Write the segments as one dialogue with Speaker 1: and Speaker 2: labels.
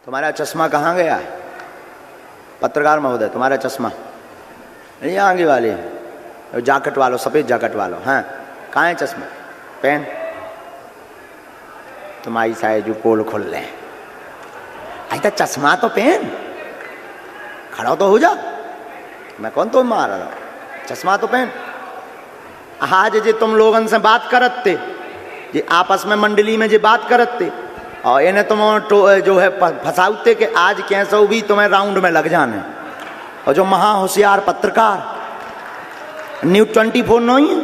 Speaker 1: तुम्हारा चश्मा कहाँ गया है? पत्रकार महोदय, तुम्हारा चश्मा नहीं, आगे वाले जैकेट वालों, सफ़ेद जैकेट वालों, हाँ कहाँ है चश्मा? पेन तुम्हारी शायद जो पोल खोल रहे हैं। तो चश्मा तो पेन, खड़ा तो हो जा, मैं कौन तो मार रहा हूँ, चश्मा तो पेन। आज जे तुम लोगन से बात करत थे, जे आपस में मंडली में जे बात करत थे, और इन्हें तुम जो है फंसाउते कि आज कैसे भी तुम्हें राउंड में लग जाने। और जो महा होशियार पत्रकार न्यूज़ 24 नहीं है,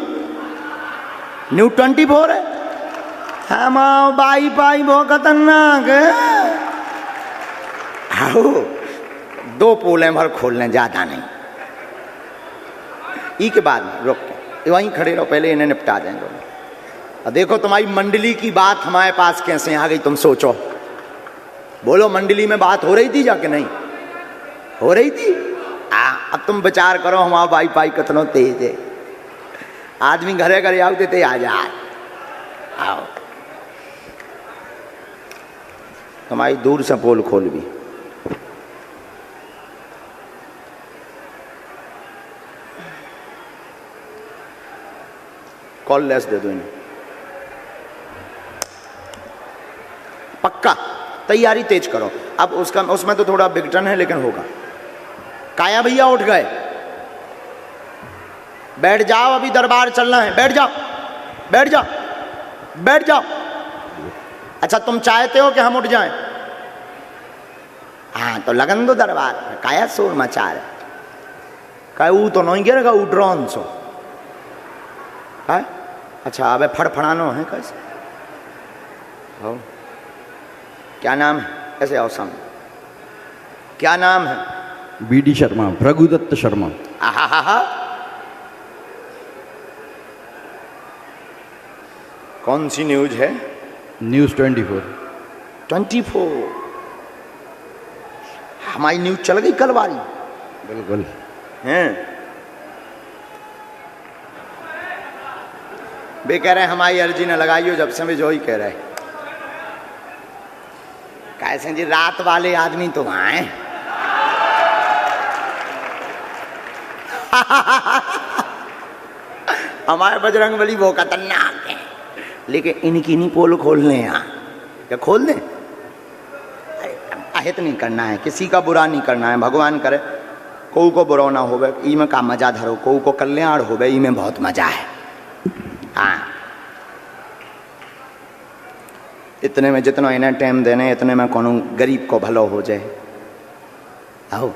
Speaker 1: न्यूज़ 24 है, हम बाई बाई बहुत खतरनाक है। आओ दो पोलें भर खोल लें, ज़्यादा नहीं। ई के बाद रुक के वहीं खड़े रहो, पहले इन्हें निपटा देंगे। और देखो तुम्हारी मंडली की बात हमारे पास कैसे आ गई, तुम सोचो। बोलो मंडली में बात हो रही थी जाके? नहीं हो रही थी। अब तुम विचार करो, हमारा बाई पाई कितना तेज है। आदमी घरे घरे आओ देते आ जा, आओ तुम्हारी दूर से पोल खोल भी। कॉल लेस दे दो इन्हें, पक्का तैयारी तेज करो। अब उसका उसमें तो थोड़ा बिगटन है लेकिन होगा। काया भैया उठ गए, बैठ जाओ, अभी दरबार चलना है, बैठ जाओ बैठ जाओ बैठ जाओ। अच्छा तुम चाहते हो कि हम उठ जाएं? हाँ तो लगन दो दरबार में, काया शोर मचा रहे। कहे वो तो नहीं गिरेगा, वो ड्रोन सो है। अच्छा अबे फड़फड़ानो है कैसे हो? क्या नाम है? ऐसे आओ सामने, क्या नाम है?
Speaker 2: बीडी शर्मा, भृगुदत्त शर्मा।
Speaker 1: आहा, कौन सी न्यूज है?
Speaker 2: न्यूज़ 24।
Speaker 1: 24 हमारी न्यूज चल गई कल वाली।
Speaker 2: बिल्कुल
Speaker 1: हैं वे कह रहे हैं हमारी अर्जी न लगाइयो, जब से भी जो ही कह रहे हैं। कैसे जी रात वाले आदमी तो आए हमारे बजरंगबली वो खतरनाक है, लेकिन इनकी नहीं पोल खोलने यहाँ। क्या खोल दें? अहित नहीं करना है, किसी का बुरा नहीं करना है। भगवान करे कोई को बुरा ना होवे, ई में का मजा धरो, कोई को कल्याण होवे, ई में बहुत मजा है। हाँ इतने में जितना इन्हें टाइम देने, इतने में कोनो गरीब को भलो हो जाए, आओ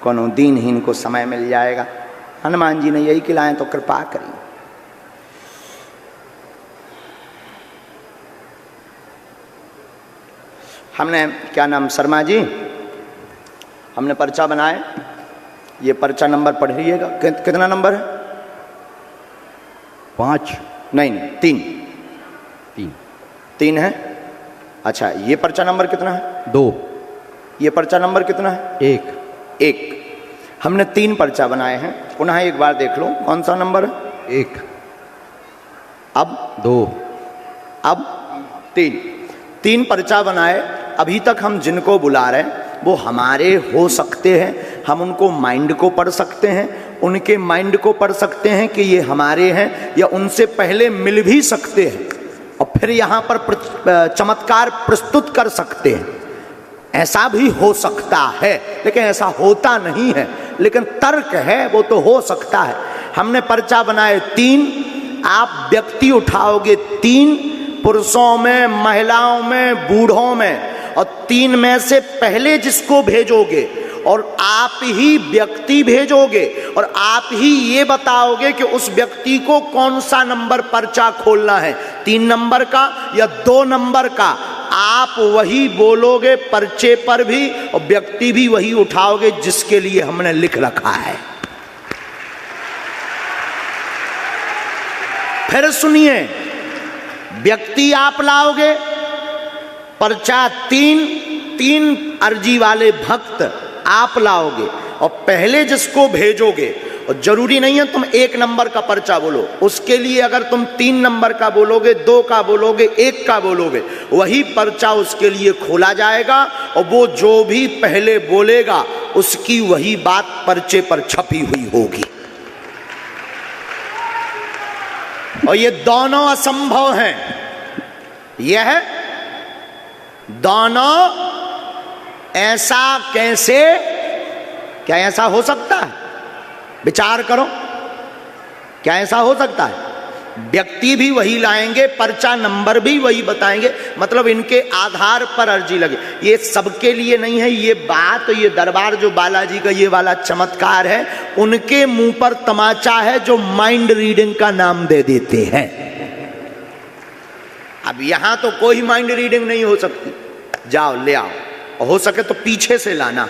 Speaker 1: कोनो दीनहीन को समय मिल जाएगा। हनुमान जी ने यही खिलाएं तो कृपा करी। हमने क्या नाम शर्मा जी, हमने पर्चा बनाए, ये पर्चा नंबर पढ़िएगा। कितना नंबर है?
Speaker 2: 5
Speaker 1: नहीं 3 3 है। अच्छा ये पर्चा नंबर कितना है?
Speaker 2: 2।
Speaker 1: ये पर्चा नंबर कितना है? 1 हमने 3 पर्चा बनाए हैं। पुनः एक बार देख लो कौन सा नंबर है?
Speaker 2: 1,
Speaker 1: अब
Speaker 2: 2,
Speaker 1: अब 3 पर्चा बनाए। अभी तक हम जिनको बुला रहे हैं वो हमारे हो सकते हैं, हम उनको माइंड को पढ़ सकते हैं, उनके माइंड को पढ़ सकते हैं कि ये हमारे हैं, या उनसे पहले मिल भी सकते हैं और फिर यहाँ पर चमत्कार प्रस्तुत कर सकते हैं। ऐसा भी हो सकता है, लेकिन ऐसा होता नहीं है, लेकिन तर्क है वो तो हो सकता है। हमने पर्चा बनाए 3, आप व्यक्ति उठाओगे 3, पुरुषों में, महिलाओं में, बूढ़ों में, और 3 में से पहले जिसको भेजोगे और आप ही व्यक्ति भेजोगे और आप ही ये बताओगे कि उस व्यक्ति को कौन सा नंबर पर्चा खोलना है, 3 नंबर का या 2 नंबर का। आप वही बोलोगे पर्चे पर भी, और व्यक्ति भी वही उठाओगे जिसके लिए हमने लिख रखा है। फिर सुनिए, व्यक्ति आप लाओगे, पर्चा 3 अर्जी वाले भक्त आप लाओगे, और पहले जिसको भेजोगे और जरूरी नहीं है तुम 1 नंबर का पर्चा बोलो, उसके लिए अगर तुम 3 नंबर का बोलोगे, 2 का बोलोगे, 1 का बोलोगे, वही पर्चा उसके लिए खोला जाएगा और वो जो भी पहले बोलेगा उसकी वही बात पर्चे पर छपी हुई होगी। और ये दोनों असंभव हैं। यह दोनों ऐसा कैसे, क्या ऐसा हो सकता है? विचार करो, क्या ऐसा हो सकता है? व्यक्ति भी वही लाएंगे, पर्चा नंबर भी वही बताएंगे, मतलब इनके आधार पर अर्जी लगे। ये सबके लिए नहीं है ये बात। ये दरबार जो बालाजी का ये वाला चमत्कार है, उनके मुंह पर तमाचा है जो माइंड रीडिंग का नाम दे देते हैं। अब यहां तो कोई माइंड रीडिंग नहीं हो सकती। जाओ ले आओ, और हो सके तो पीछे से लाना,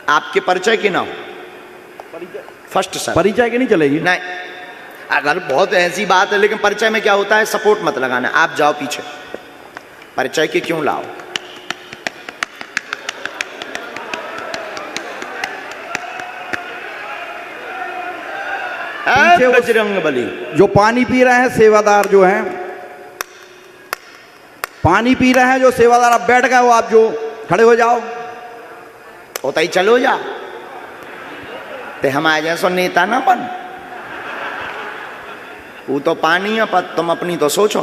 Speaker 1: आपके परिचय की ना हो। फर्स्ट सर
Speaker 2: परिचय की नहीं चलेगी?
Speaker 1: नहीं, अगर बहुत ऐसी बात है, लेकिन परिचय में क्या होता है, सपोर्ट मत लगाना। आप जाओ पीछे, परिचय की क्यों लाओ? बजरंगबली
Speaker 2: जो पानी पी रहे हैं सेवादार जो हैं, पानी पी रहे हैं जो सेवादार, आप बैठ गए हो, आप जो खड़े हो जाओ।
Speaker 1: होता ही चलो जा, ते हम आ जैसो नेता ना बन। वो तो पानी है, पर तुम अपनी तो सोचो।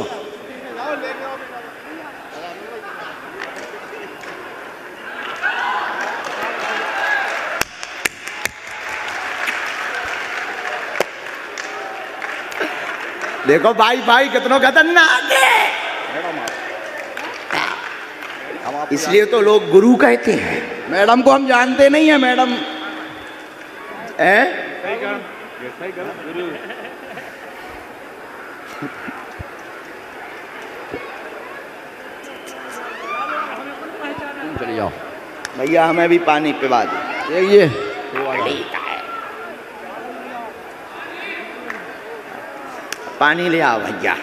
Speaker 1: देखो भाई भाई कितनों खतरनाक है। इसलिए तो लोग गुरु कहते हैं।
Speaker 2: मैडम को हम जानते नहीं है। मैडम चलिए जाओ
Speaker 1: भैया, हमें भी पानी पिला दो।
Speaker 2: ये
Speaker 1: पानी ले आओ भैया।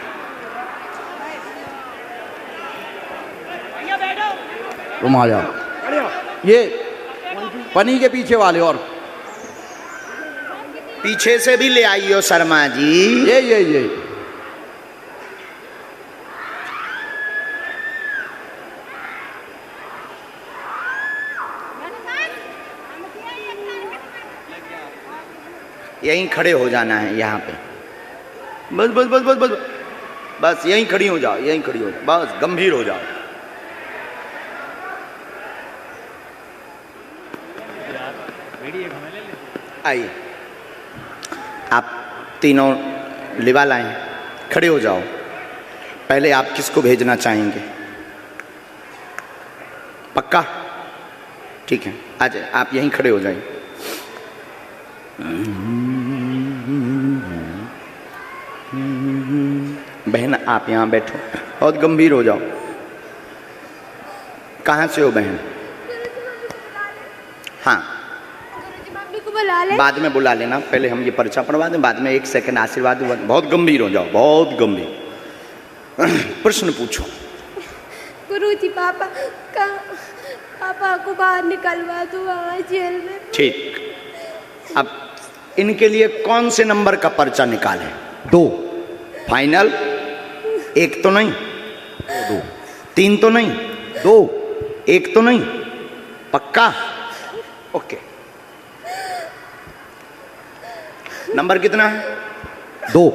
Speaker 2: तुम आ जाओ। ये पनी के पीछे वाले, और
Speaker 1: पीछे से भी ले आइयो शर्मा जी।
Speaker 2: ये
Speaker 1: यहीं खड़े हो जाना है, यहाँ पे बस बस बस बस बस बस यहीं खड़ी हो जाओ, यहीं खड़ी हो जाओ, बस गंभीर हो जाओ। आइए, आप तीनों लिवा लाएं, खड़े हो जाओ। पहले आप किसको भेजना चाहेंगे? पक्का? ठीक है, आ जाए, आप यहीं खड़े हो जाइए। बहन आप यहाँ बैठो, बहुत गंभीर हो जाओ। कहाँ से हो बहन? हाँ, बाद में बुला लेना, पहले हम ये पर्चा पढ़वा दें, बाद में 1 सेकंड आशीर्वाद। बहुत गंभीर हो जाओ, बहुत गंभीर। प्रश्न पूछो।
Speaker 3: गुरुजी, पापा को बाहर निकलवा दो जेल में।
Speaker 1: ठीक, अब इनके लिए कौन से नंबर का पर्चा निकालें?
Speaker 2: 2
Speaker 1: फाइनल? 1 तो नहीं,
Speaker 2: 2
Speaker 1: 3 तो नहीं,
Speaker 2: 2
Speaker 1: 1 तो नहीं, पक्का? ओके, नंबर कितना है?
Speaker 2: 2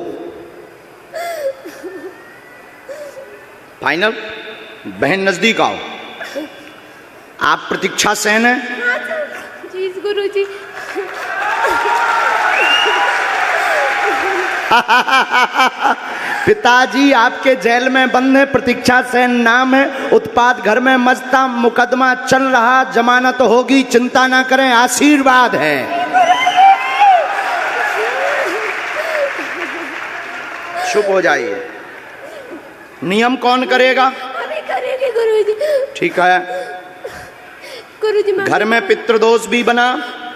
Speaker 1: फाइनल? बहन नजदीक आओ। आप प्रतीक्षा सेन है?
Speaker 3: जी गुरुजी।
Speaker 1: पिताजी आपके जेल में बंद है, प्रतीक्षा सेन नाम है, उत्पाद घर में मस्ता, मुकदमा चल रहा, जमानत होगी, चिंता ना करें, आशीर्वाद है। चुप हो जाइए। नियम कौन करेगा?
Speaker 3: हमें करेंगे गुरुजी।
Speaker 1: ठीक है
Speaker 3: गुरुजी।
Speaker 1: घर में पितृदोष भी बना,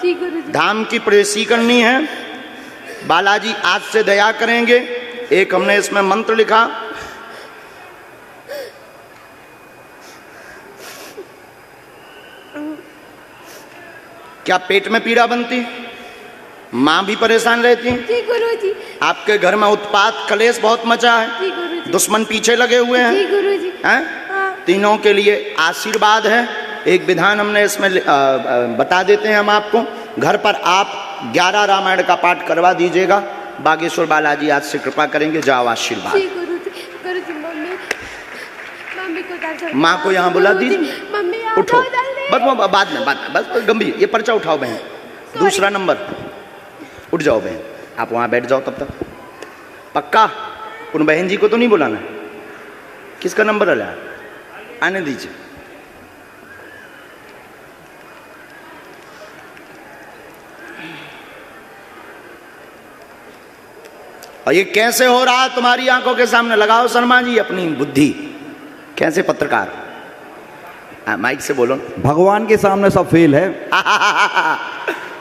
Speaker 3: जी गुरुजी।
Speaker 1: धाम की प्रवेशी करनी है, बालाजी आज से दया करेंगे। एक हमने इसमें मंत्र लिखा, क्या पेट में पीड़ा बनती? माँ भी परेशान रहती हैं?
Speaker 3: जी गुरुजी।
Speaker 1: आपके घर में उत्पात कलेश बहुत मचा है?
Speaker 3: जी गुरुजी।
Speaker 1: दुश्मन पीछे लगे हुए हैं?
Speaker 3: जी गुरुजी।
Speaker 1: हैं?
Speaker 3: हाँ।
Speaker 1: तीनों के लिए आशीर्वाद है। एक विधान हमने इसमें बता देते हैं हम आपको। घर पर आप 11 रामायण का पाठ करवा दीजिएगा। बागेश्वर बालाजी आज से कृपा करेंगे। जाओ आशीर्वाद।
Speaker 3: जी गुरुजी। गुरुजी मम्मी को दर्शन।
Speaker 1: माँ को यहाँ बुला दीजिए।
Speaker 3: मम्मी
Speaker 1: उठो, बस बाद में बस गंभीर ये पर्चा उठाओ बहन। दूसरा नंबर, उठ जाओ बहन, आप वहाँ बैठ जाओ तब तक। पक्का? उन बहन जी को तो नहीं बुलाना? किसका नंबर है? आने दीजिए। और ये कैसे हो रहा है तुम्हारी आंखों के सामने? लगाओ शर्मा जी अपनी बुद्धि। कैसे पत्रकार? माइक से बोलो।
Speaker 2: भगवान के सामने सब फेल है।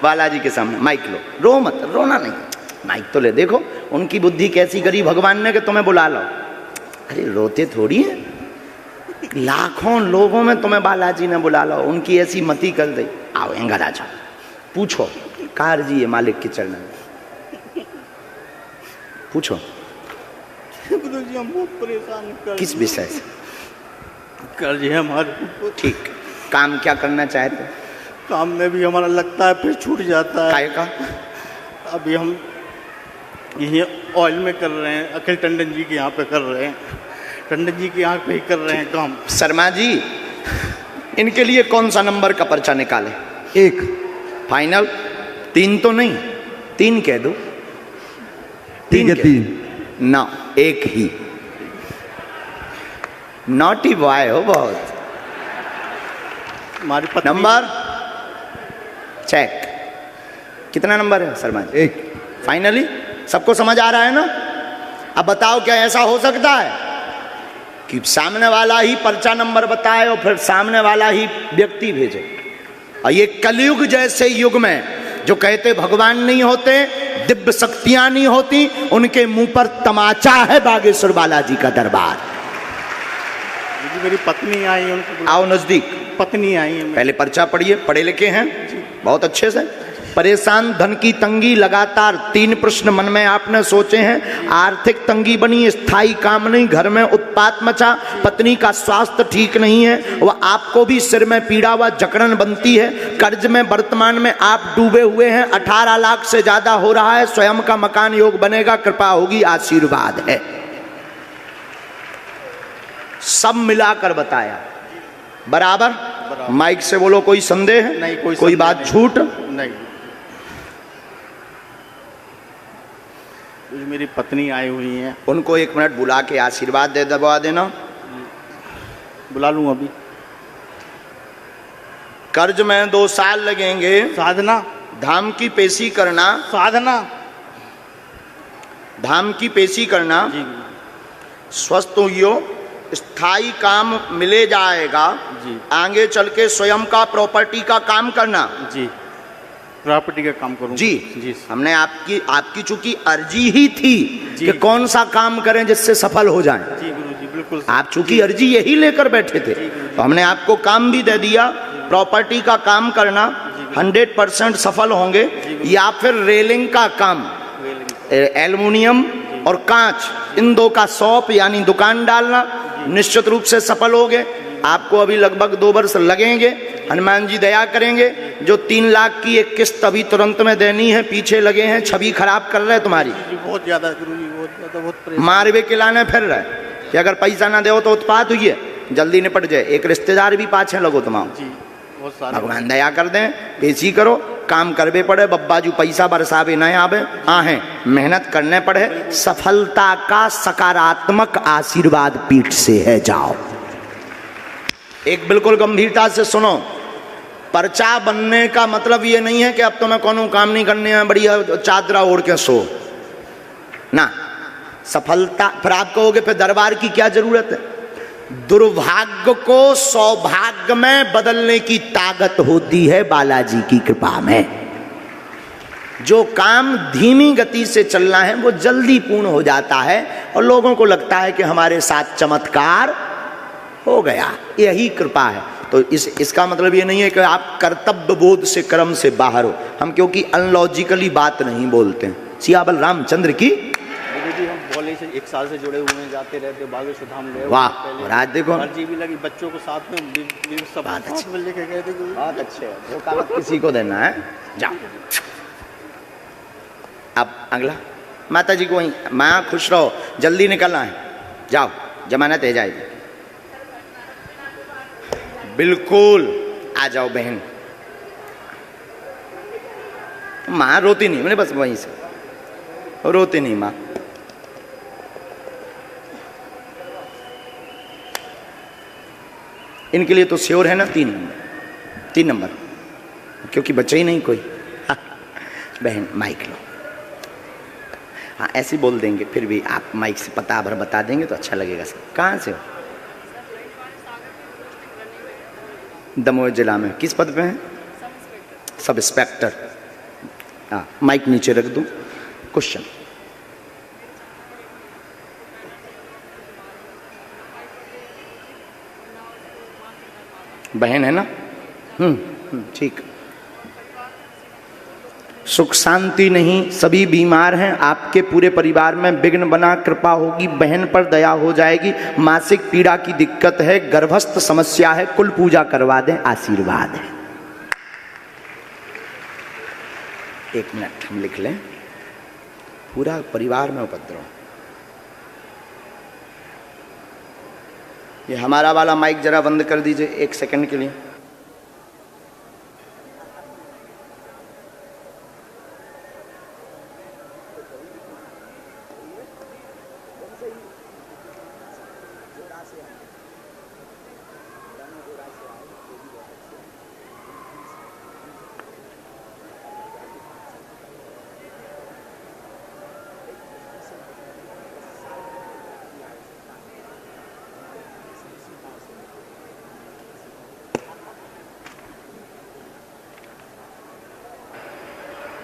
Speaker 1: बालाजी के सामने माइक लो। रो मत, रोना नहीं, माइक तो ले। देखो उनकी बुद्धि कैसी करी भगवान ने कि तुम्हें बुला लो। अरे रोते थोड़ी है, लाखों लोगों में तुम्हें बालाजी ने बुला लो। उनकी ऐसी मति कर दी। आओ एंगर आ जाओ, पूछो कार जी है मालिक के चरण में, पूछो
Speaker 4: गुरुजी हम बहुत परेशान कर
Speaker 1: किस विषय से?
Speaker 4: कर्ज है हमारे।
Speaker 1: ठीक, काम क्या करना चाहते?
Speaker 4: काम में भी हमारा लगता है फिर छूट जाता है।
Speaker 1: काय का?
Speaker 4: अभी हम यही ऑयल में कर रहे हैं, अखिल टंडन जी के यहाँ पे कर रहे हैं, टंडन जी के यहाँ पे ही कर रहे हैं काम।
Speaker 1: शर्मा जी इनके लिए कौन सा नंबर का पर्चा निकाले?
Speaker 2: 1
Speaker 1: फाइनल? 3 तो नहीं, 3 कह दो।
Speaker 2: 3
Speaker 1: ना, 1 ही। नॉटी बॉय हो बहुत।
Speaker 4: हमारी पत्नी
Speaker 1: नंबर चेक। कितना नंबर है शर्मा जी?
Speaker 2: 1।
Speaker 1: फाइनली सबको समझ आ रहा है ना? अब बताओ क्या ऐसा हो सकता है कि सामने वाला ही पर्चा नंबर बताए और फिर सामने वाला ही व्यक्ति भेजे? और ये कलयुग जैसे युग में जो कहते भगवान नहीं होते, दिव्य शक्तियां नहीं होती, उनके मुंह पर तमाचा है बागेश्वर बालाजी का दरबार।
Speaker 4: मेरी पत्नी आई है, उनको
Speaker 1: आओ नजदीक।
Speaker 4: पत्नी आई है।
Speaker 1: पहले पर्चा पढ़िए, पढ़े लिखे हैं बहुत अच्छे से। परेशान, धन की तंगी लगातार। 3 प्रश्न मन में आपने सोचे हैं। आर्थिक तंगी बनी, स्थायी काम नहीं, घर में उत्पात मचा, पत्नी का स्वास्थ्य ठीक नहीं है, वह आपको भी सिर में पीड़ा व जकड़न बनती है, कर्ज में वर्तमान में आप डूबे हुए हैं, 18 लाख से ज्यादा हो रहा है, स्वयं का मकान योग बनेगा, कृपा होगी, आशीर्वाद है। सब मिलाकर बताया बराबर? माइक से बोलो। कोई संदेह है?
Speaker 4: नहीं,
Speaker 1: कोई बात झूठ
Speaker 4: नहीं। मेरी पत्नी आई हुई है,
Speaker 1: उनको 1 मिनट बुला के आशीर्वाद दे दबा देना।
Speaker 4: बुला लूं अभी?
Speaker 1: कर्ज में 2 साल लगेंगे।
Speaker 4: साधना,
Speaker 1: धाम की पेशी करना।
Speaker 4: साधना,
Speaker 1: धाम की पेशी करना।
Speaker 4: जी
Speaker 1: स्वस्थ हुई, स्थायी काम मिले जाएगा।
Speaker 4: जी।
Speaker 1: आगे चल के स्वयं का प्रॉपर्टी का काम करना।
Speaker 4: जी, प्रॉपर्टी का काम करूँ
Speaker 1: जी।
Speaker 4: जी।
Speaker 1: हमने आपकी चूंकि अर्जी ही थी
Speaker 4: जी।
Speaker 1: कि कौन सा काम करें जिससे सफल हो जाएं।
Speaker 4: जी गुरुजी, बिल्कुल।
Speaker 1: आप चूंकि अर्जी यही लेकर बैठे थे तो हमने आपको काम भी दे दिया। प्रॉपर्टी का काम करना, 100% सफल होंगे। या फिर रेलिंग का काम, एल्युमिनियम और कांच, इन 2 का शॉप यानी दुकान डालना, निश्चित रूप से सफल होगे। आपको अभी लगभग 2 वर्ष लगेंगे। हनुमान जी दया करेंगे। जो 3 लाख की एक किस्त अभी तुरंत में देनी है, पीछे लगे हैं, छवि खराब कर रहे हैं तुम्हारी।
Speaker 4: बहुत ज्यादा गुरुजी, बहुत ज्यादा, बहुत परेशान।
Speaker 1: मारवे खिलाने फिर रहे कि अगर पैसा ना दो तो उत्पात हुई है, जल्दी निपट जाए। एक रिश्तेदार भी पाछे लगो तुम्हारा।
Speaker 4: जी, बहुत सारे।
Speaker 1: भगवान दया कर दें, पेशी करो, काम करवे पड़े, बब्बाजू पैसा बरसावे न आवे, आहे मेहनत करने पड़े। सफलता का सकारात्मक आशीर्वाद पीठ से है। जाओ एक बिल्कुल गंभीरता से सुनो। पर्चा बनने का मतलब ये नहीं है कि अब तुम्हें कोनो काम नहीं करने में, बढ़िया चादरा ओढ़ के सो ना। सफलता फिर आप कहोगे फिर दरबार की क्या जरूरत है? दुर्भाग्य को सौभाग्य में बदलने की ताकत होती है बालाजी की कृपा में। जो काम धीमी गति से चलना है वो जल्दी पूर्ण हो जाता है और लोगों को लगता है कि हमारे साथ चमत्कार हो गया। यही कृपा है। तो इसका मतलब ये नहीं है कि आप कर्तव्य बोध से कर्म से बाहर हो। हम क्योंकि अनलॉजिकली बात नहीं बोलते हैं। सियाबल रामचंद्र की
Speaker 4: जी। हम भोले से 1 साल से जुड़े हुए हैं, जाते रहते बागेश्वर धाम ले।
Speaker 1: वाह, और आज देखो
Speaker 4: जी भी लगी, बच्चों को साथ में सब
Speaker 1: बात अच्छी।
Speaker 4: साथ में लेके गए थे।
Speaker 1: बहुत अच्छे है, धोखा मत किसी को देना है। जाओ अब अगला, माता जी को वहीं, माँ खुश रहो, जल्दी निकलना है, जाओ जमानत है जाएगी। बिल्कुल आ जाओ बहन। माँ रोती नहीं, मैंने बस वहीं से रोती नहीं माँ। इनके लिए तो श्योर है ना 3 नंबर, क्योंकि बच्चे ही नहीं कोई। बहन माइक लो। हाँ ऐसे बोल देंगे, फिर भी आप माइक से पता भर बता देंगे तो अच्छा लगेगा। सर कहाँ से हो? दमोह जिला में। किस पद पे हैं? Sub inspector. हाँ माइक नीचे रख दूं। क्वेश्चन। बहन है ना? ठीक। सुख शांति नहीं, सभी बीमार हैं, आपके पूरे परिवार में विघ्न बना, कृपा होगी, बहन पर दया हो जाएगी। मासिक पीड़ा की दिक्कत है, गर्भस्थ समस्या है, कुल पूजा करवा दें, आशीर्वाद है। 1 मिनट हम लिख लें। पूरा परिवार में उपद्रव। ये हमारा वाला माइक जरा बंद कर दीजिए 1 सेकंड के लिए।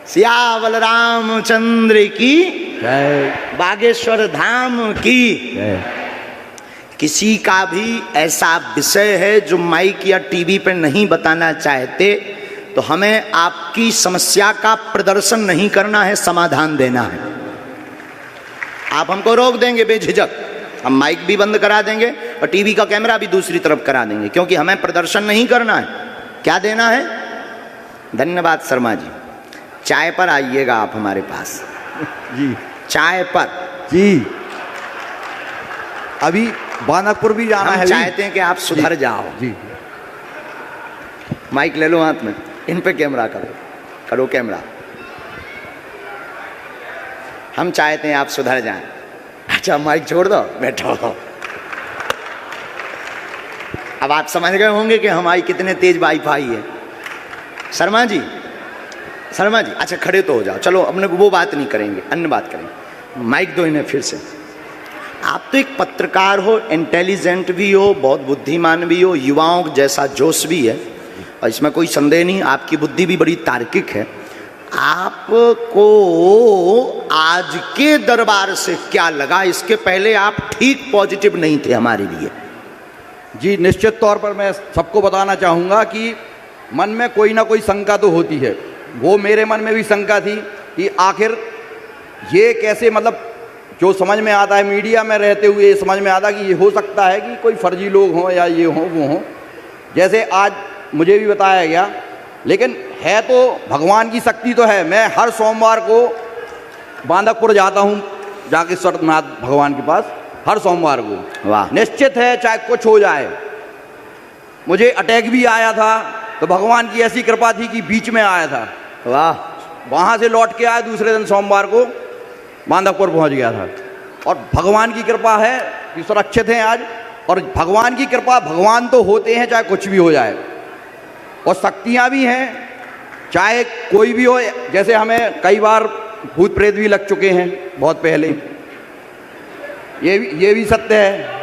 Speaker 1: सियावल रामचंद्र की
Speaker 2: जय।
Speaker 1: बागेश्वर धाम की
Speaker 2: जय।
Speaker 1: किसी का भी ऐसा विषय है जो माइक या टीवी पर नहीं बताना चाहते तो हमें आपकी समस्या का प्रदर्शन नहीं करना है, समाधान देना है। आप हमको रोक देंगे बेझिझक, हम माइक भी बंद करा देंगे और टीवी का कैमरा भी दूसरी तरफ करा देंगे, क्योंकि हमें प्रदर्शन नहीं करना है। क्या देना है? धन्यवाद शर्मा जी। चाय पर आइएगा आप हमारे पास
Speaker 2: जी।
Speaker 1: चाय पर
Speaker 2: जी। अभी बानकपुर भी जाना
Speaker 1: हम
Speaker 2: है।
Speaker 1: चाहते हैं कि आप सुधर जाओ।
Speaker 2: जी।
Speaker 1: माइक ले लो हाथ में, इन पे कैमरा करो कैमरा। हम चाहते हैं आप सुधर जाएं। अच्छा माइक छोड़ दो, बैठो। अब आप समझ गए होंगे कि हमारी कितने तेज वाईफाई है। शर्मा जी अच्छा खड़े तो हो जाओ। चलो अपने वो बात नहीं करेंगे, अन्य बात करेंगे। माइक दो इन्हें फिर से। आप तो एक पत्रकार हो, इंटेलिजेंट भी हो, बहुत बुद्धिमान भी हो, युवाओं जैसा जोश भी है और इसमें कोई संदेह नहीं, आपकी बुद्धि भी बड़ी तार्किक है। आपको आज के दरबार से क्या लगा? इसके पहले आप ठीक पॉजिटिव नहीं थे हमारे लिए।
Speaker 2: जी निश्चित तौर पर मैं सबको बताना चाहूँगा कि मन में कोई ना कोई शंका तो होती है। वो मेरे मन में भी शंका थी कि आखिर ये कैसे, मतलब जो समझ में आता है मीडिया में रहते हुए ये समझ में आता कि ये हो सकता है कि कोई फर्जी लोग हों या ये हों वो हों, जैसे आज मुझे भी बताया गया। लेकिन है तो भगवान की शक्ति तो है। मैं हर सोमवार को बांदकपुर जाता हूँ, जाकेश्वर नाथ भगवान के पास हर सोमवार को।
Speaker 1: वाह।
Speaker 2: निश्चित है चाहे कुछ हो जाए। मुझे अटैक भी आया था तो भगवान की ऐसी कृपा थी कि बीच में आया था।
Speaker 1: वाह।
Speaker 2: वहाँ से लौट के आया, दूसरे दिन सोमवार को बांदकपुर पहुँच गया था। और भगवान की कृपा है कि सुरक्षित हैं आज। और भगवान की कृपा, भगवान तो होते हैं चाहे कुछ भी हो जाए, और शक्तियाँ भी हैं चाहे कोई भी हो। जैसे हमें कई बार भूत प्रेत भी लग चुके हैं बहुत पहले, ये भी सत्य है।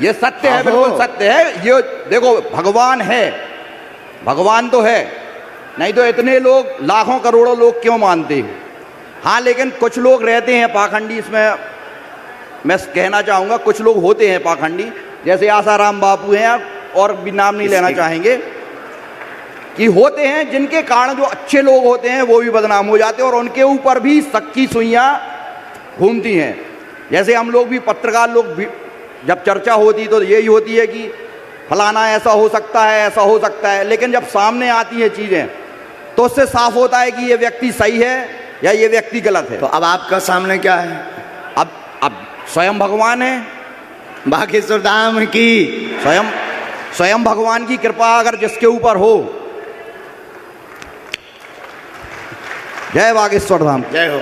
Speaker 2: ये सत्य है, बिल्कुल सत्य है। ये देखो भगवान है, भगवान तो है, नहीं तो इतने लोग लाखों करोड़ों लोग क्यों मानते हैं। हाँ लेकिन कुछ लोग रहते हैं पाखंडी, इसमें मैं कहना चाहूँगा कुछ लोग होते हैं पाखंडी, जैसे आसाराम बापू हैं, और भी नाम नहीं लेना चाहेंगे, कि होते हैं जिनके कारण जो अच्छे लोग होते हैं वो भी बदनाम हो जाते हैं और उनके ऊपर भी शक की सुइयां घूमती हैं। जैसे हम लोग भी, पत्रकार लोग भी, जब चर्चा होती तो यही होती है कि फलाना ऐसा हो सकता है, ऐसा हो सकता है, लेकिन जब सामने आती हैं चीज़ें तो उससे साफ होता है कि ये व्यक्ति सही है या ये व्यक्ति गलत है।
Speaker 1: तो अब आपका सामने क्या है?
Speaker 2: अब स्वयं भगवान है,
Speaker 1: बागेश्वर धाम की
Speaker 2: स्वयं भगवान की कृपा अगर जिसके ऊपर हो। जय बागेश्वर धाम।
Speaker 1: जय हो।